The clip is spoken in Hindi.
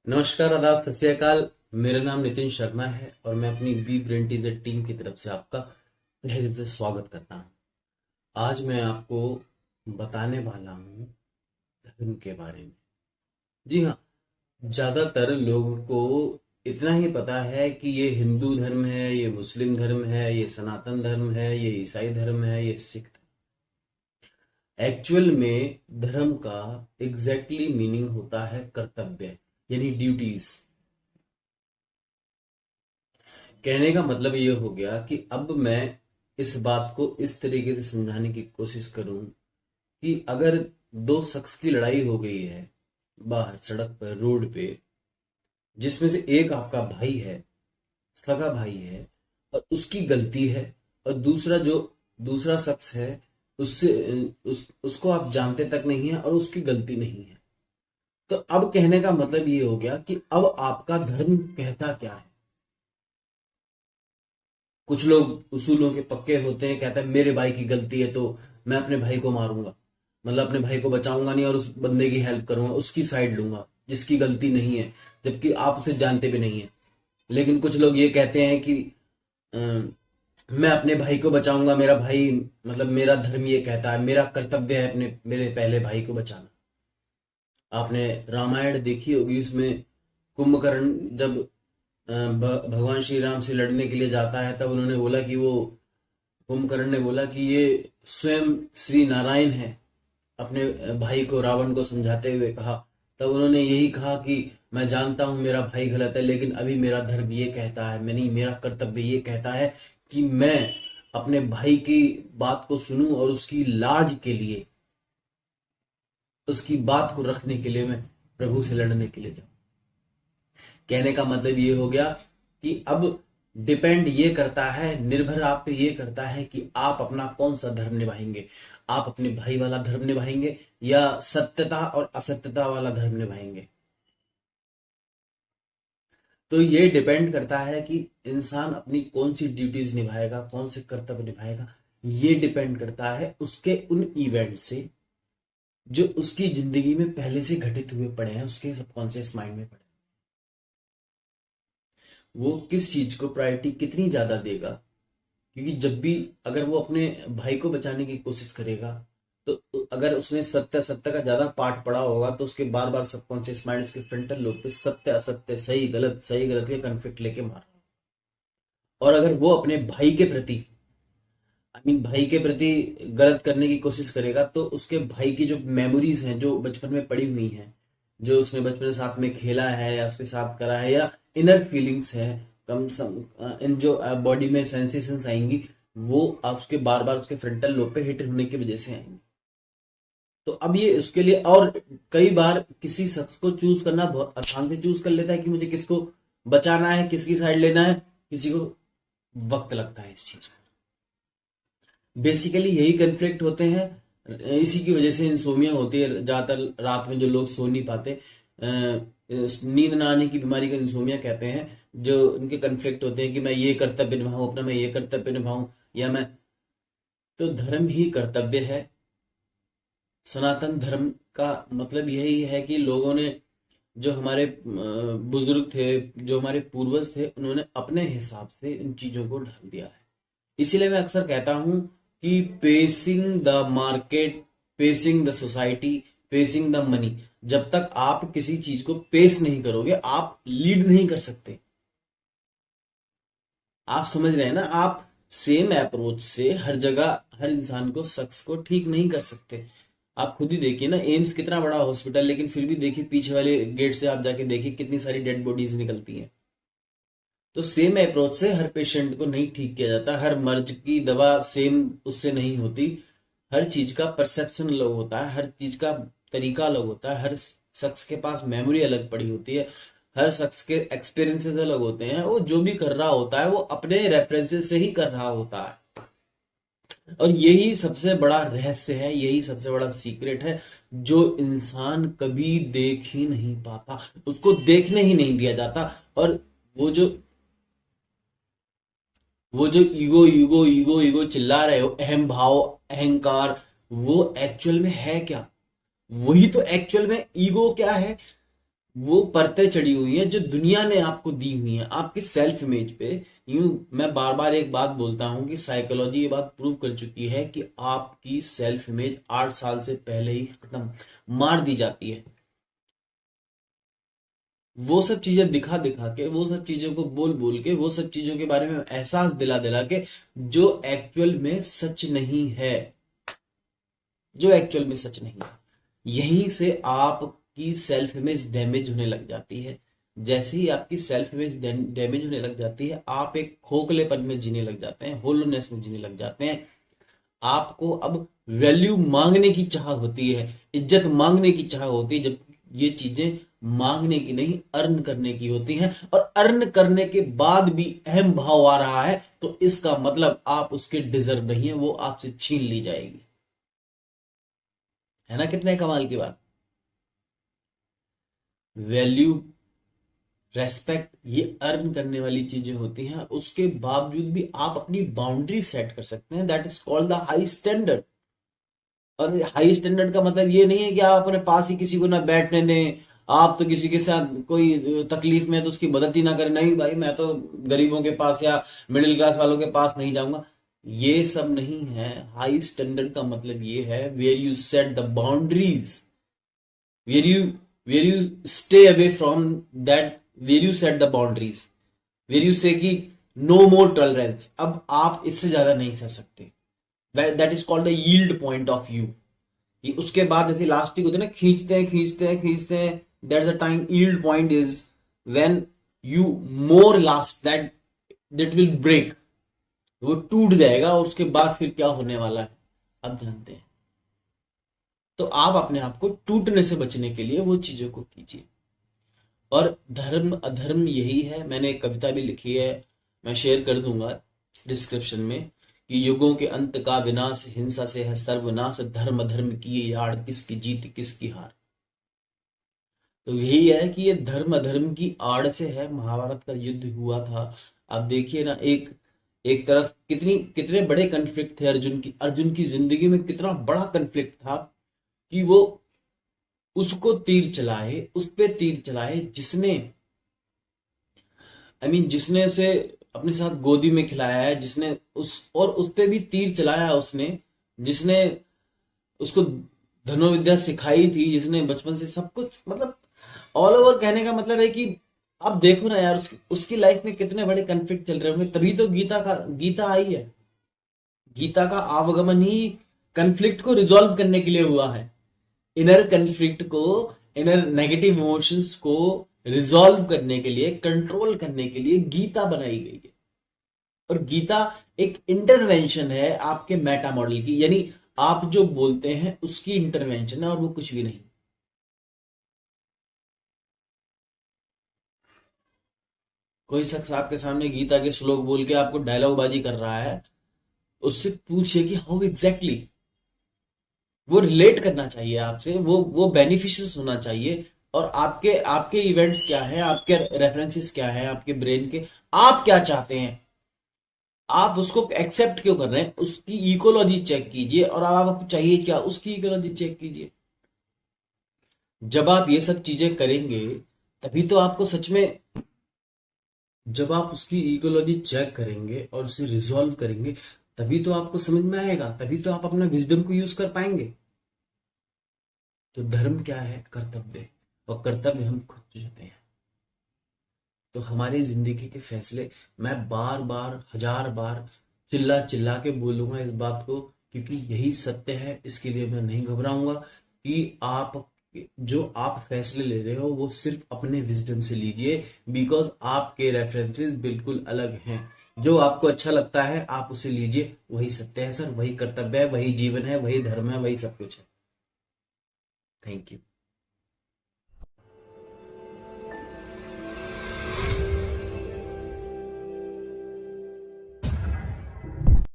नमस्कार, आदाब, सत श्री अकाल। मेरा नाम नितिन शर्मा है और मैं अपनी बी ब्रेन टीजर टीम की तरफ से आपका तहे दिल से स्वागत करता हूँ। आज मैं आपको बताने वाला हूँ धर्म के बारे में। जी हाँ, ज्यादातर लोगों को इतना ही पता है कि ये हिंदू धर्म है, ये मुस्लिम धर्म है, ये सनातन धर्म है, ये ईसाई धर्म है, ये सिख धर्म। एक्चुअल में धर्म का एग्जैक्टली मीनिंग होता है कर्तव्य, यानी ड्यूटीज। कहने का मतलब ये हो गया कि अब मैं इस बात को इस तरीके से समझाने की कोशिश करूं कि अगर दो शख्स की लड़ाई हो गई है बाहर सड़क पर, रोड पे, जिसमें से एक आपका भाई है, सगा भाई है, और उसकी गलती है, और दूसरा जो दूसरा शख्स है उससे उसको आप जानते तक नहीं है और उसकी गलती नहीं है। तो अब कहने का मतलब ये हो गया कि अब आपका धर्म कहता क्या है। कुछ लोग उसूलों के पक्के होते हैं, कहते हैं मेरे भाई की गलती है तो मैं अपने भाई को मारूंगा, मतलब अपने भाई को बचाऊंगा नहीं और उस बंदे की हेल्प करूंगा, उसकी साइड लूंगा जिसकी गलती नहीं है, जबकि आप उसे जानते भी नहीं है। लेकिन कुछ लोग ये कहते हैं कि अ, मैं अपने भाई को बचाऊंगा, मेरा भाई, मतलब मेरा धर्म ये कहता है, मेरा कर्तव्य है अपने मेरे पहले भाई को बचाना। आपने रामायण देखी होगी, उसमें कुंभकर्ण जब भगवान श्री राम से लड़ने के लिए जाता है, तब उन्होंने बोला कि वो कुंभकर्ण ने बोला कि ये स्वयं श्री नारायण है। अपने भाई को, रावण को समझाते हुए कहा। तब उन्होंने यही कहा कि मैं जानता हूं मेरा भाई गलत है, लेकिन अभी मेरा धर्म ये कहता है, मैंने मेरा कर्तव्य ये कहता है कि मैं अपने भाई की बात को सुनूं और उसकी लाज के लिए, उसकी बात को रखने के लिए मैं प्रभु से लड़ने के लिए जाऊं। कहने का मतलब ये हो गया कि अब डिपेंड ये करता है, निर्भर आप पे ये करता है कि आप अपना कौन सा धर्म निभाएंगे। आप अपने भाई वाला धर्म निभाएंगे या सत्यता और असत्यता वाला धर्म निभाएंगे। तो ये डिपेंड करता है कि इंसान अपनी कौन सी ड्यूटीज निभाएगा, कौन से कर्तव्य निभाएगा। ये डिपेंड करता है उसके उन इवेंट से जो उसकी जिंदगी में पहले से घटित हुए पड़े हैं, उसके सबकॉन्शियस माइंड में पड़े। वो किस चीज को प्रायोरिटी कितनी ज्यादा देगा। क्योंकि जब भी अगर वो अपने भाई को बचाने की कोशिश करेगा, तो अगर उसने सत्य सत्य का ज्यादा पाठ पढ़ा होगा, तो उसके बार बार सबकॉन्शियस माइंड, उसके फ्रंटल लोब पे सत्य असत्य, सही गलत के कन्फ्लिक्ट लेके मार रहा है। और अगर वो अपने भाई के प्रति, भाई के प्रति गलत करने की कोशिश करेगा, तो उसके भाई की जो मेमोरीज हैं, जो बचपन में पड़ी हुई हैं, जो उसने बचपन में साथ में खेला है या उसके साथ करा है, या इनर फीलिंग्स है, कम सम इन जो बॉडी में सेंसेशंस आएंगी, वो आप उसके बार बार उसके फ्रंटल लोब पे हिट होने की वजह से आएंगी। तो अब ये उसके लिए, और कई बार किसी शख्स को चूज करना बहुत आसान से चूज कर लेता है कि मुझे किसको बचाना है, किसकी साइड लेना है। किसी को वक्त लगता है इस चीज में। बेसिकली यही कन्फ्लिक्ट होते हैं। इसी की वजह से इंसोमिया होती है, ज्यादातर रात में जो लोग सो नहीं पाते, नींद ना आने की बीमारी को इंसोमिया कहते हैं। जो उनके कन्फ्लिक्ट होते हैं कि मैं ये कर्तव्य निभाऊं अपना, मैं ये कर्तव्य निभाऊं, या मैं, तो धर्म ही कर्तव्य है। सनातन धर्म का मतलब यही है कि लोगों ने, जो हमारे बुजुर्ग थे, जो हमारे पूर्वज थे, उन्होंने अपने हिसाब से इन चीजों को ढाल दिया है। इसीलिए मैं अक्सर कहता हूं कि pacing the market, pacing the society, pacing the money. जब तक आप किसी चीज को पेस नहीं करोगे, आप लीड नहीं कर सकते। आप समझ रहे हैं ना? आप सेम अप्रोच से हर जगह हर इंसान को, शख्स को ठीक नहीं कर सकते। आप खुद ही देखिए ना, एम्स कितना बड़ा हॉस्पिटल, लेकिन फिर भी देखिए पीछे वाले गेट से आप जाके देखिए कितनी सारी डेड बॉडीज निकलती हैं। तो सेम अप्रोच से हर पेशेंट को नहीं ठीक किया जाता, हर मर्ज की दवा सेम उससे नहीं होती। हर चीज का परसेप्शन अलग होता है, हर चीज का तरीका अलग होता है, हर शख्स के पास मेमोरी अलग पड़ी होती है, हर शख्स के एक्सपीरियंसेस अलग होते हैं। वो जो भी कर रहा होता है वो अपने रेफरेंसेस से ही कर रहा होता है। और यही सबसे बड़ा रहस्य है, यही सबसे बड़ा सीक्रेट है, जो इंसान कभी देख ही नहीं पाता, उसको देखने ही नहीं दिया जाता। और वो जो वो जो ईगो ईगो ईगो ईगो चिल्ला रहे हो, अहम भाव, अहंकार, वो एक्चुअल में है क्या? वही तो एक्चुअल में ईगो क्या है? वो परतें चढ़ी हुई हैं जो दुनिया ने आपको दी हुई हैं आपके सेल्फ इमेज पे। यूं मैं बार बार एक बात बोलता हूं कि साइकोलॉजी ये बात प्रूव कर चुकी है कि आपकी सेल्फ इमेज 8 साल से पहले ही खत्म मार दी जाती है। वो सब चीजें दिखा दिखा के, वो सब चीजों को बोल बोल के, वो सब चीजों के बारे में एहसास दिला दिला के, जो एक्चुअल में सच नहीं है, जो एक्चुअल में सच नहीं है, यहीं से आपकी सेल्फ इमेज डैमेज होने लग जाती है। जैसे ही आपकी सेल्फ इमेज डैमेज होने लग जाती है, आप एक खोखलेपन में जीने लग जाते हैं, होलोनेस में जीने लग जाते हैं। आपको अब वैल्यू मांगने की चाह होती है, इज्जत मांगने की चाह होती है, जब ये चीजें मांगने की नहीं, अर्न करने की होती हैं। और अर्न करने के बाद भी अहम भाव आ रहा है तो इसका मतलब आप उसके डिजर्व नहीं है, वो आपसे छीन ली जाएगी। है ना कितने कमाल की बात। वैल्यू, रेस्पेक्ट, ये अर्न करने वाली चीजें होती हैं। उसके बावजूद भी आप अपनी बाउंड्री सेट कर सकते हैं, that is called the high standard. और हाई स्टैंडर्ड का मतलब ये नहीं है कि आप अपने पास ही किसी को ना बैठने दें, आप तो किसी के साथ कोई तकलीफ में है तो उसकी मदद ही ना करें। नहीं भाई, मैं तो गरीबों के पास या मिडिल क्लास वालों के पास नहीं जाऊंगा। ये सब नहीं है। हाई स्टैंडर्ड का मतलब ये है where you set the boundaries, where you where you stay away from that, where you set the boundaries, where you say कि नो मोर टॉलरेंस, अब आप इससे ज्यादा नहीं सह सकते। That is called the yield point of view. कि उसके बाद ऐसे इलास्टिक होते हैं ना, खींचते हैं खींचते हैं खींचते हैं, that's a time yield point is when you more last that that will break, वो टूट जाएगा। और उसके बाद फिर क्या होने वाला है अब जानते हैं। तो आप अपने आप को टूटने से बचने के लिए वो चीजों को कीजिए। और धर्म अधर्म यही है। मैंने एक कविता भी लिखी है, मैं शेयर कर दूंगा डिस्क्रिप्शन में, कि युगों के अंत का विनाश हिंसा से है सर्वनाश, धर्म अधर्म की ये आड़ किसकी जीत किसकी हार। तो यही है कि ये धर्म अधर्म की आड़ से है। महाभारत का युद्ध हुआ था, आप देखिए ना, एक एक तरफ कितने बड़े कन्फ्लिक्ट थे। अर्जुन की जिंदगी में कितना बड़ा कन्फ्लिक्ट था कि वो उसको तीर चलाए, उस पे तीर चलाए जिसने जिसने उसे अपने साथ गोदी में खिलाया है, जिसने उस पे भी तीर चलाया उसने, जिसने उसको धनुर्विद्या सिखाई थी, जिसने बचपन से सब कुछ, मतलब ऑल ओवर। कहने का मतलब है कि आप देखो ना यार, उसकी लाइफ में कितने बड़े कन्फ्लिक्ट चल रहे होंगे, तभी तो गीता आई है। गीता का आवागमन ही कन्फ्लिक्ट को रिजॉल्व करने के लिए हुआ है। इनर कन्फ्लिक्ट को, इनर नेगेटिव इमोशंस को रिजॉल्व करने के लिए, कंट्रोल करने के लिए गीता बनाई गई है। और गीता एक इंटरवेंशन है आपके मेटा मॉडल की, यानी आप जो बोलते हैं उसकी इंटरवेंशन है, और वो कुछ भी नहीं। कोई शख्स आपके सामने गीता के श्लोक बोल के आपको डायलॉग बाजी कर रहा है, उससे पूछिए कि हाउ एग्जैक्टली, वो रिलेट करना चाहिए आपसे, वो बेनिफिशियस होना चाहिए। और आपके आपके इवेंट्स क्या है, आपके रेफरेंसेस क्या है, आपके ब्रेन के, आप क्या चाहते हैं, आप उसको एक्सेप्ट क्यों कर रहे हैं, उसकी इकोलॉजी चेक कीजिए। और अब आपको चाहिए क्या, उसकी इकोलॉजी चेक कीजिए। जब आप ये सब चीजें करेंगे तभी तो आपको सच में, जब आप उसकी इकोलॉजी चेक करेंगे और उसे रिजॉल्व करेंगे, तभी तो आपको समझ में आएगा, तभी तो आप अपना विजडम को यूज कर पाएंगे। तो धर्म क्या है, कर्तव्य, और कर्तव्य हम खुद चुनते हैं। तो हमारी जिंदगी के फैसले, मैं बार बार 1000 बार चिल्ला चिल्ला के बोलूंगा इस बात को, क्योंकि यही सत्य है। इसके लिए मैं नहीं घबराऊंगा कि आप जो आप फैसले ले रहे हो वो सिर्फ अपने विजडम से लीजिए, बिकॉज आपके रेफरेंसेस बिल्कुल अलग हैं। जो आपको अच्छा लगता है आप उसे लीजिए, वही सत्य है सर, वही कर्तव्य है, वही जीवन है, वही धर्म है, वही सब कुछ है। Thank you.